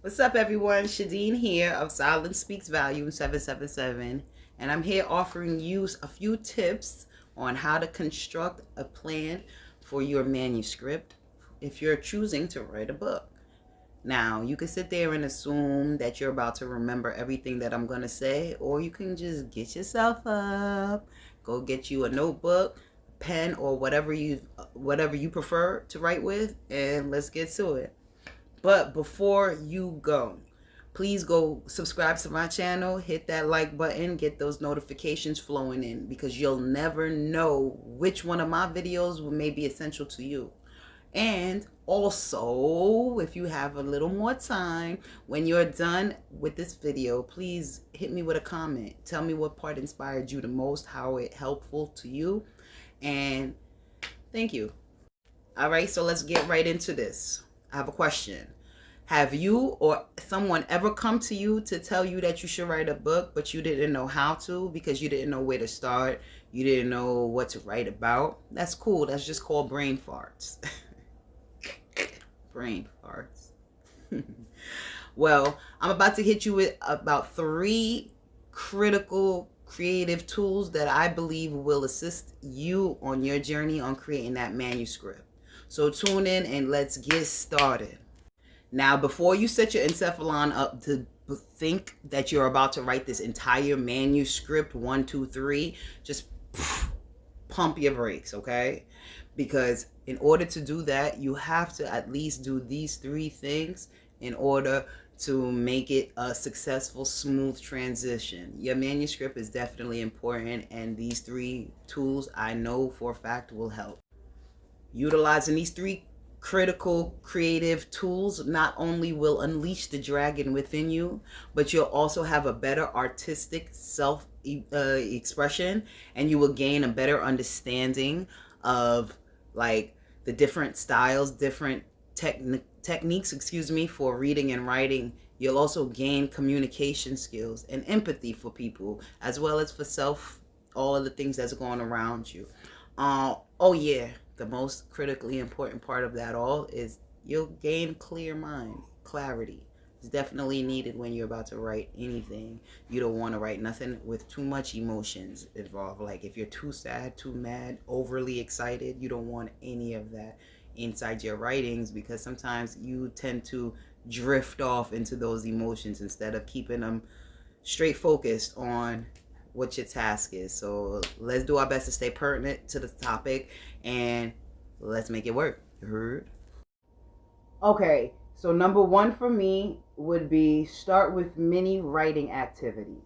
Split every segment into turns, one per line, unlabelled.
What's up, everyone? Shadeen here of Silence Speaks Volume 777, and I'm here offering you a few tips on how to construct a plan for your manuscript if you're choosing to write a book. Now, you can sit there and assume that you're about to remember everything that I'm going to say, or you can just get yourself up, go get you a notebook, pen, or whatever you prefer to write with, and let's get to it. But before you go, please go subscribe to my channel, hit that like button, get those notifications flowing in, because you'll never know which one of my videos may be essential to you. And also, if you have a little more time, when you're done with this video, please hit me with a comment. Tell me what part inspired you the most, how it helpful to you, and thank you. All right, so let's get right into this. I have a question. Have you or someone ever come to you to tell you that you should write a book, but you didn't know how to because you didn't know where to start? You didn't know what to write about? That's cool. That's just called brain farts. Brain farts. Well, I'm about to hit you with about 3 critical creative tools that I believe will assist you on your journey on creating that manuscript. So tune in and let's get started. Now, before you set your encephalon up to think that you're about to write this entire manuscript, 1, 2, 3, just pump your brakes, okay? Because in order to do that, you have to at least do these 3 things in order to make it a successful, smooth transition. Your manuscript is definitely important, and these 3 tools I know for a fact will help. Utilizing these 3 critical creative tools not only will unleash the dragon within you, but you'll also have a better artistic self expression, and you will gain a better understanding of like the different styles, different techniques, for reading and writing. You'll also gain communication skills and empathy for people, as well as for self, all of the things that's going around you. Oh yeah, the most critically important part of that all is you'll gain clear mind, clarity. It's definitely needed when you're about to write anything. You don't want to write nothing with too much emotions involved. Like if you're too sad, too mad, overly excited, you don't want any of that inside your writings, because sometimes you tend to drift off into those emotions instead of keeping them straight focused on what your task is. So let's do our best to stay pertinent to the topic and let's make it work. You heard? Okay, so number 1 for me would be start with mini writing activities.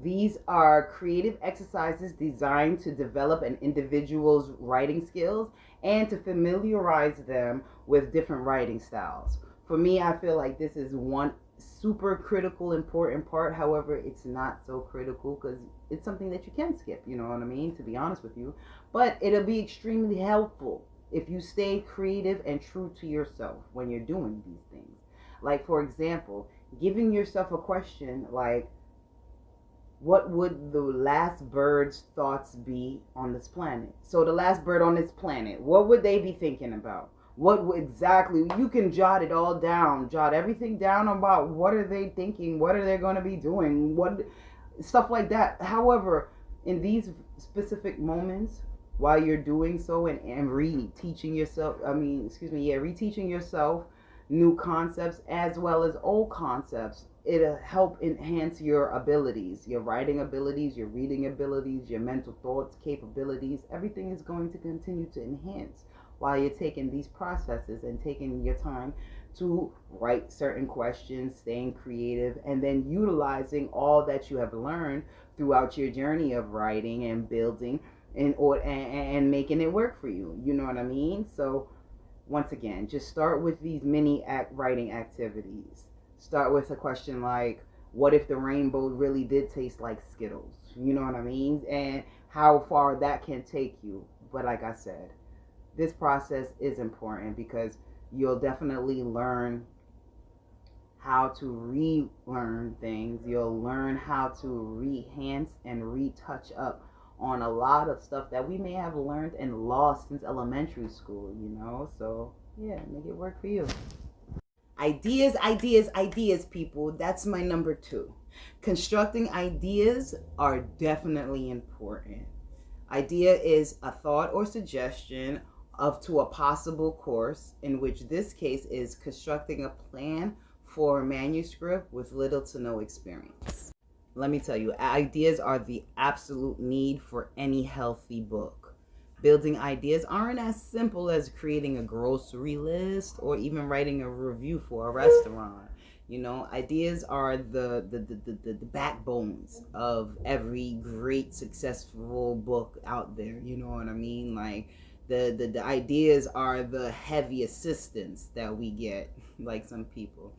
These are creative exercises designed to develop an individual's writing skills and to familiarize them with different writing styles. For me, I feel like this is one super critical, important part. However, it's not so critical because it's something that you can skip, you know what I mean, to be honest with you. But it'll be extremely helpful if you stay creative and true to yourself when you're doing these things. Like, for example, giving yourself a question like, what would the last bird's thoughts be on this planet? So the last bird on this planet, what would they be thinking about? What exactly, you can jot it all down, jot everything down about what are they thinking, what are they going to be doing, what stuff like that. However, in these specific moments while you're doing so and reteaching yourself, reteaching yourself new concepts as well as old concepts, it'll help enhance your abilities, your writing abilities, your reading abilities, your mental thoughts capabilities. Everything is going to continue to enhance while you're taking these processes and taking your time to write certain questions, staying creative, and then utilizing all that you have learned throughout your journey of writing and building and making it work for you. You know what I mean? So once again, just start with these mini writing activities. Start with a question like, what if the rainbow really did taste like Skittles? You know what I mean? And how far that can take you. But like I said, this process is important because you'll definitely learn how to relearn things. You'll learn how to rehance and retouch up on a lot of stuff that we may have learned and lost since elementary school, you know? So yeah, make it work for you. Ideas, people. That's my number 2. Constructing ideas are definitely important. Idea is a thought or suggestion of to a possible course, in which this case is constructing a plan for a manuscript with little to no experience. Let me tell you, ideas are the absolute need for any healthy book. Building ideas aren't as simple as creating a grocery list or even writing a review for a restaurant. You know, ideas are the backbones of every great successful book out there. You know what I mean? Like the ideas are the heavy assistance that we get, like some people.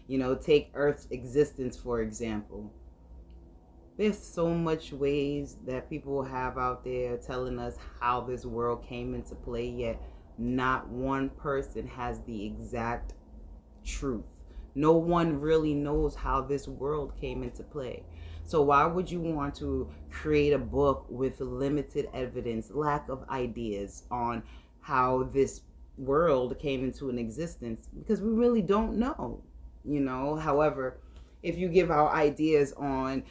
You know, take Earth's existence, for example. There's so much ways that people have out there telling us how this world came into play, yet not one person has the exact truth. No one really knows how this world came into play. So why would you want to create a book with limited evidence, lack of ideas on how this world came into an existence? Because we really don't know, you know. However, if you give out ideas on,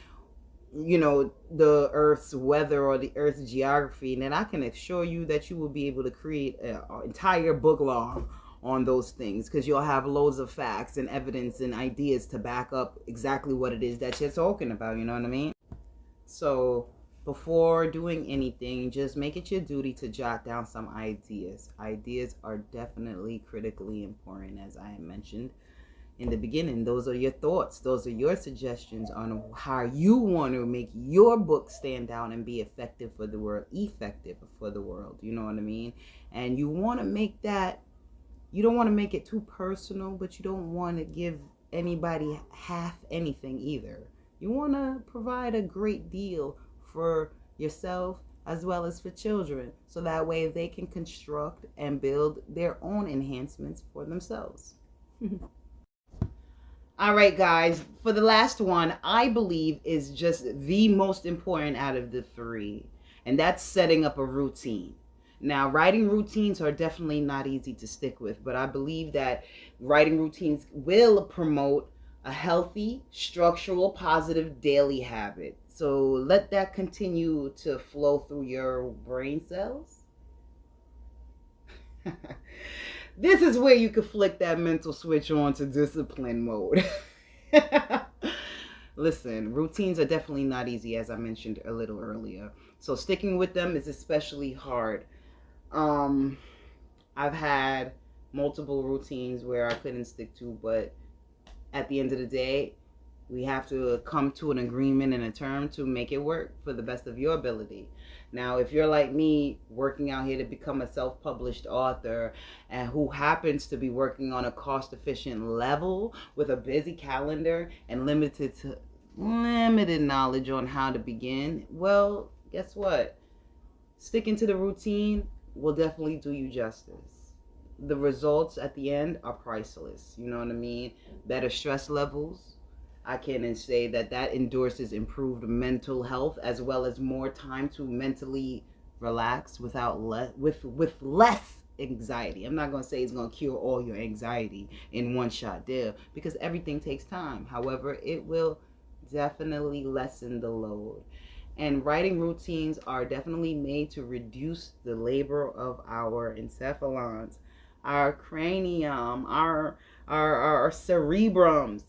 you know, the Earth's weather or the Earth's geography, then I can assure you that you will be able to create an entire book log on those things, because you'll have loads of facts and evidence and ideas to back up exactly what it is that you're talking about. You know what I mean? So before doing anything, just make it your duty to jot down some ideas. Ideas are definitely critically important, as I mentioned in the beginning. Those are your thoughts. Those are your suggestions on how you want to make your book stand out and be effective for the world. You know what I mean? And you want to make that, you don't want to make it too personal, but you don't want to give anybody half anything either. You want to provide a great deal for yourself as well as for children, so that way they can construct and build their own enhancements for themselves. All right, guys, for the last one, I believe is just the most important out of the 3, and that's setting up a routine. Now, writing routines are definitely not easy to stick with, but I believe that writing routines will promote a healthy, structural, positive daily habit. So let that continue to flow through your brain cells. This is where you can flick that mental switch on to discipline mode. Listen, routines are definitely not easy, as I mentioned a little earlier. So sticking with them is especially hard. I've had multiple routines where I couldn't stick to, but at the end of the day, we have to come to an agreement and a term to make it work for the best of your ability. Now, if you're like me, working out here to become a self-published author, and who happens to be working on a cost-efficient level with a busy calendar and limited knowledge on how to begin, well, guess what? Sticking to the routine will definitely do you justice. The results at the end are priceless. You know what I mean? Better stress levels. I can say that endorses improved mental health, as well as more time to mentally relax without with less anxiety. I'm not going to say it's going to cure all your anxiety in one shot deal, because everything takes time. However, it will definitely lessen the load. And writing routines are definitely made to reduce the labor of our encephalons, our cranium, our cerebrums.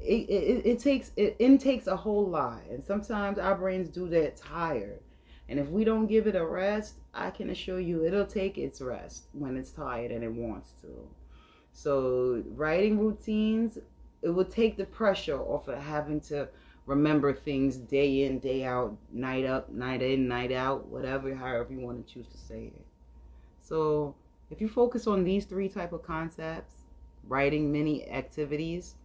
It intakes a whole lot, and sometimes our brains do that tired, and if we don't give it a rest, I can assure you it'll take its rest when it's tired and it wants to. So writing routines, it will take the pressure off of having to remember things day in, day out, night up, night in, night out, whatever, however you want to choose to say it. So if you focus on these 3 type of concepts, writing many activities,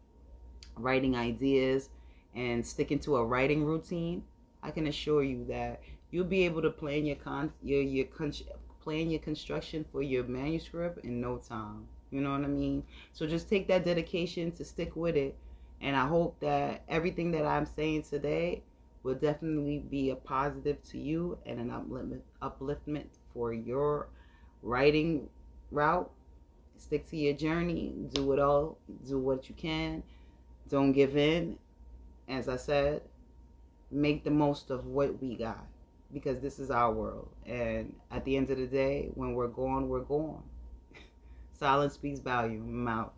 writing ideas, and sticking to a writing routine, I can assure you that you'll be able to plan your construction for your manuscript in no time. You know what I mean? So just take that dedication to stick with it, and I hope that everything that I'm saying today will definitely be a positive to you and an upliftment for your writing route Stick to your journey. Do it all. Do what you can. Don't give in. As I said, make the most of what we got, because this is our world. And at the end of the day, when we're gone, we're gone. Silence speaks volume. I'm out.